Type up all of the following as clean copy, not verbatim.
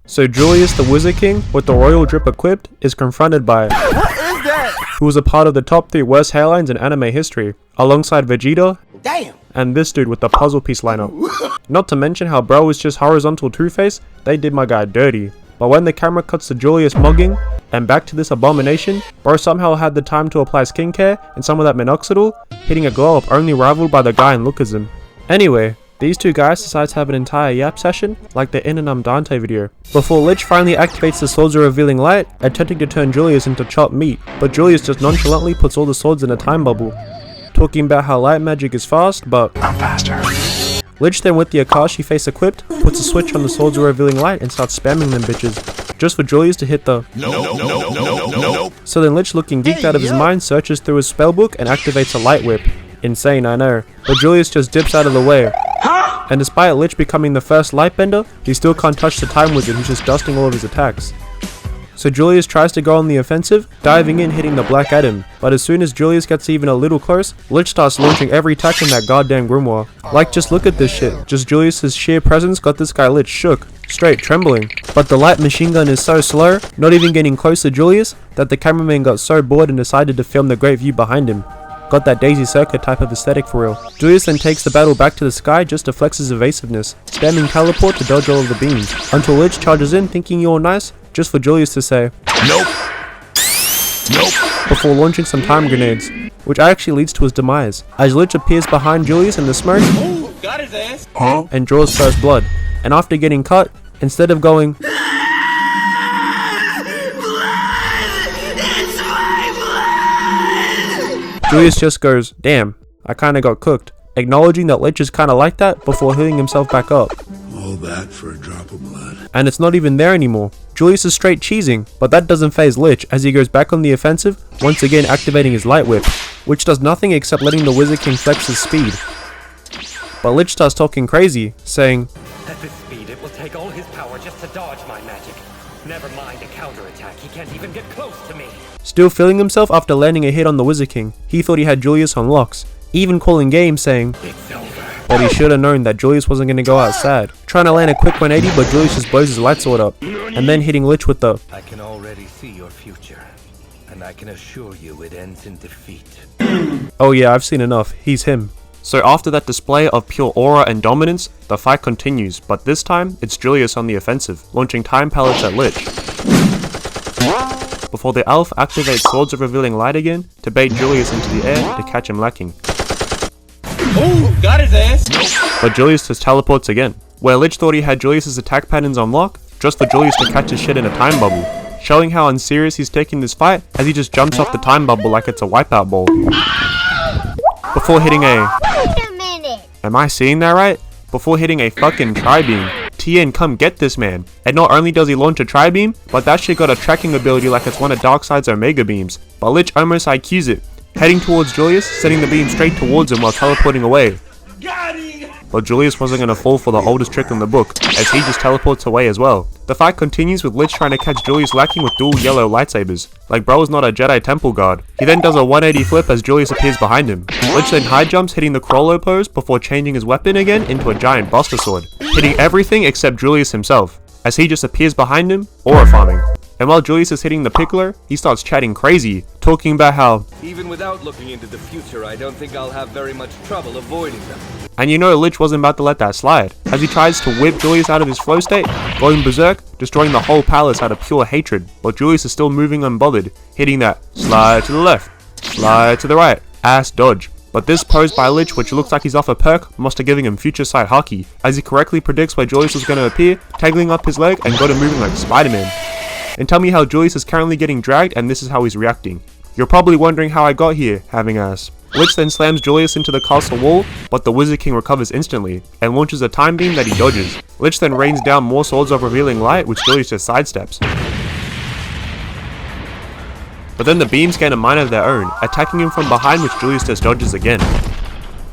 So Julius the Wizard King, with the royal drip equipped, is confronted by What is that? who was a part of the top 3 worst hairlines in anime history, alongside Vegeta, Damn. and this dude with the puzzle piece lineup. Not to mention how bro was just horizontal Two-Face, they did my guy dirty. But when the camera cuts to Julius mugging, and back to this abomination, bro somehow had the time to apply skincare and some of that minoxidil, hitting a glow up only rivaled by the guy in Lookism. Anyway, these two guys decide to have an entire yap session, like the In and Dante video, before Licht finally activates the Swords of Revealing Light, attempting to turn Julius into chopped meat, but Julius just nonchalantly puts all the swords in a time bubble, talking about how light magic is fast, but I'm faster. Licht then, with the Akashi face equipped, puts a switch on the Swords of Revealing Light and starts spamming them bitches, just for Julius to hit the No. So then Licht, looking geeked out of his mind, searches through his spellbook and activates a light whip. Insane, I know, but Julius just dips out of the way. And despite Licht becoming the first lightbender, he still can't touch the Time Wizard, who's just dusting all of his attacks. So Julius tries to go on the offensive, diving in, hitting the Black Adam, but as soon as Julius gets even a little close, Licht starts launching every attack in that goddamn grimoire. Like, just look at this shit, just Julius's sheer presence got this guy Licht shook, straight trembling. But the light machine gun is so slow, not even getting close to Julius, that the cameraman got so bored and decided to film the great view behind him. Got that Daisy Circuit type of aesthetic for real. Julius then takes the battle back to the sky just to flex his evasiveness, spamming teleport to dodge all of the beams, until Licht charges in thinking you're nice, just for Julius to say Nope. before launching some time grenades, which actually leads to his demise, as Licht appears behind Julius in the smoke Ooh, got his ass. and draws first blood, and after getting cut, instead of going Julius just goes, damn, I kinda got cooked, acknowledging that Licht is kinda like that before healing himself back up. All that for a drop of blood. And it's not even there anymore. Julius is straight cheesing, but that doesn't phase Licht as he goes back on the offensive, once again activating his light whip, which does nothing except letting the Wizard King flex his speed. But Licht starts talking crazy, saying, At this speed, it will take all his power just to dodge my magic. Never mind a counterattack, he can't even get close to me. Still feeling himself after landing a hit on the Wizard King. He thought he had Julius on locks, even calling game saying, It's over. but he should have known that Julius wasn't going to go out sad. Trying to land a quick 180, but Julius just blows his light sword up, and then hitting Licht with the I can already see your future, and I can assure you it ends in defeat. oh yeah, I've seen enough, he's him. So after that display of pure aura and dominance, the fight continues, but this time, it's Julius on the offensive, launching time pellets at Licht. Before the elf activates Swords of Revealing Light again, to bait Julius into the air to catch him lacking. Ooh, got his ass. But Julius just teleports again, where Licht thought he had Julius's attack patterns on lock, just for Julius to catch his shit in a time bubble, showing how unserious he's taking this fight as he just jumps off the time bubble like it's a wipeout ball. Before hitting a... Wait a minute. Am I seeing that right? Before hitting a fucking tri-beam. TN, come get this man. And not only does he launch a tri-beam, but that shit got a tracking ability like it's one of Darkseid's Omega beams. But Licht almost IQs it, heading towards Julius, sending the beam straight towards him while teleporting away. Got him. But Julius wasn't going to fall for the oldest trick in the book, as he just teleports away as well. The fight continues with Licht trying to catch Julius lacking with dual yellow lightsabers, like bro is not a Jedi temple guard. He then does a 180 flip as Julius appears behind him. Licht then high jumps, hitting the Crollo pose before changing his weapon again into a giant Buster Sword, hitting everything except Julius himself, as he just appears behind him, aura farming. And while Julius is hitting the Piccolo, he starts chatting crazy, talking about how, Even without looking into the future, I don't think I'll have very much trouble avoiding them. and you know Licht wasn't about to let that slide, as he tries to whip Julius out of his flow state, going berserk, destroying the whole palace out of pure hatred, but Julius is still moving unbothered, hitting that slide to the left, slide to the right, ass dodge. But this pose by Licht, which looks like he's off a perk, must have given him future sight haki, as he correctly predicts where Julius was going to appear, tangling up his leg and got him moving like Spider-Man. And tell me how Julius is currently getting dragged and this is how he's reacting. You're probably wondering how I got here, having ass. Licht then slams Julius into the castle wall, but the Wizard King recovers instantly, and launches a time beam that he dodges. Licht then rains down more Swords of Revealing Light, which Julius just sidesteps. But then the beams gain a mind of their own, attacking him from behind, which Julius just dodges again.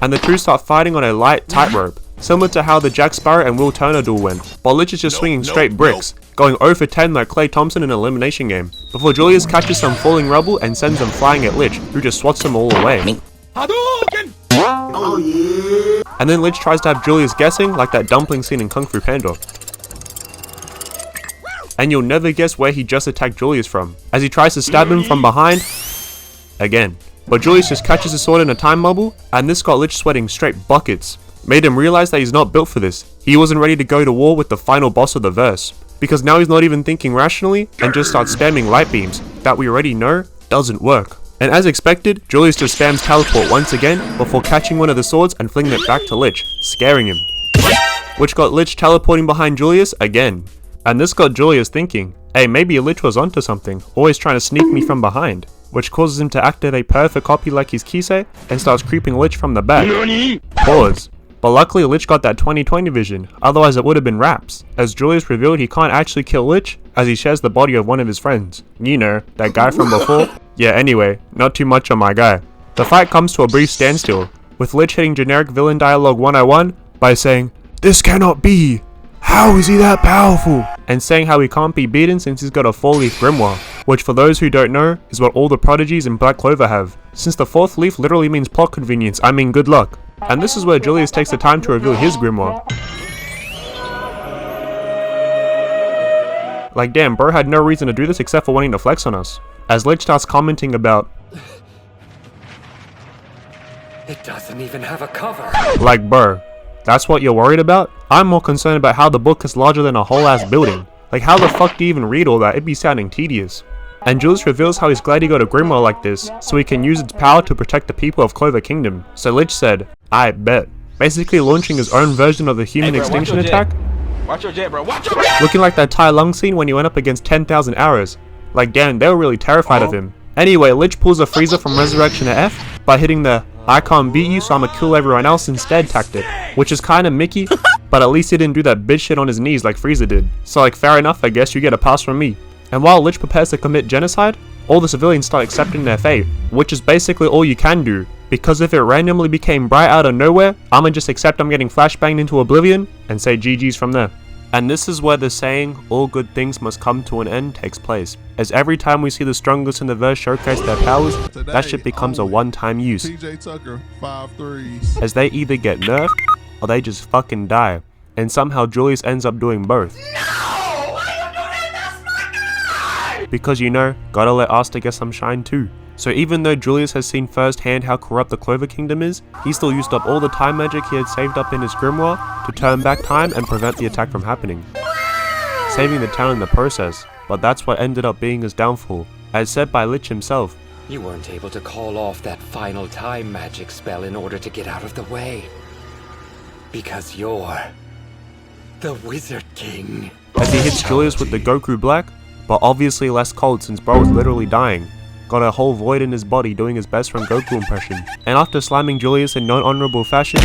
And the two start fighting on a light tightrope, similar to how the Jack Sparrow and Will Turner duel went, while Licht is just swinging straight bricks, going 0 for 10 like Klay Thompson in an elimination game, before Julius catches some falling rubble and sends them flying at Licht, who just swats them all away. Hadouken. And then Licht tries to have Julius guessing like that dumpling scene in Kung Fu Panda. and you'll never guess where he just attacked Julius from, as he tries to stab him from behind again. But Julius just catches his sword in a time bubble, and this got Licht sweating straight buckets. Made him realize that he's not built for this. He wasn't ready to go to war with the final boss of the verse, because now he's not even thinking rationally and just starts spamming light beams that we already know doesn't work. And as expected, Julius just spams teleport once again before catching one of the swords and flinging it back to Licht, scaring him, which got Licht teleporting behind Julius again. And this got Julius thinking, hey, maybe Licht was onto something, always trying to sneak me from behind, which causes him to activate perfect copy like his Kisei and starts creeping Licht from the back. Pause. But luckily Licht got that 20/20 vision, otherwise it would have been raps, as Julius revealed he can't actually kill Licht as he shares the body of one of his friends. You know, that guy from before? Yeah, anyway, not too much on my guy. The fight comes to a brief standstill, with Licht hitting generic villain dialogue 101 by saying, "This cannot be! How is he that powerful?" And saying how he can't be beaten since he's got a 4-leaf grimoire, which for those who don't know, is what all the prodigies in Black Clover have, since the 4th leaf literally means plot convenience, I mean good luck. And this is where Julius takes the time to reveal his grimoire. Like damn, bro had no reason to do this except for wanting to flex on us. As Licht starts commenting about, It doesn't even have a cover. like bro, that's what you're worried about? I'm more concerned about how the book is larger than a whole ass building. Like how the fuck do you even read all that? It'd be sounding tedious. And Julius reveals how he's glad he got a grimoire like this, so he can use its power to protect the people of Clover Kingdom. So Licht said, I bet. Basically launching his own version of the human extinction attack. Watch your jet, bro. Watch your jet. Looking like that Tai Lung scene when he went up against 10,000 arrows. Like damn, they were really terrified of him. Anyway, Licht pulls a Frieza from Resurrection to F by hitting the I can't beat you so I'ma kill everyone else instead tactic, which is kinda Mickey, but at least he didn't do that bitch shit on his knees like Frieza did. So like fair enough, I guess you get a pass from me. And while Licht prepares to commit genocide, all the civilians start accepting their fate, which is basically all you can do, because if it randomly became bright out of nowhere, I'ma just accept I'm getting flashbanged into oblivion and say GG's from there. And this is where the saying, all good things must come to an end, takes place, as every time we see the strongest in the verse showcase their powers, that shit becomes a one-time use, TJ Tucker, 5 threes. as they either get nerfed, or they just fucking die, and somehow Julius ends up doing both. Because you know, gotta let Asta get some shine too. So even though Julius has seen firsthand how corrupt the Clover Kingdom is, he still used up all the time magic he had saved up in his grimoire to turn back time and prevent the attack from happening, saving the town in the process. But that's what ended up being his downfall, as said by Licht himself. You weren't able to call off that final time magic spell in order to get out of the way. Because you're the Wizard King. As he hits Julius with the Goku Black, but obviously less cold since bro was literally dying. Got a whole void in his body doing his best from Goku impression. And after slamming Julius in non-honorable fashion,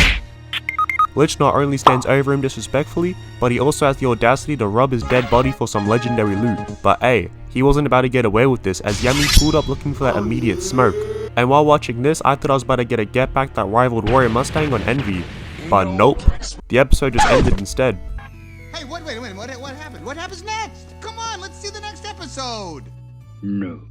Licht not only stands over him disrespectfully, but he also has the audacity to rub his dead body for some legendary loot. But hey, he wasn't about to get away with this as Yami pulled up looking for that immediate smoke. And while watching this, I thought I was about to get a get back that rivaled Warrior Mustang on Envy. But nope, the episode just ended instead. Hey, wait a minute, what happened? What happens next? Come on, let's see the next episode! No.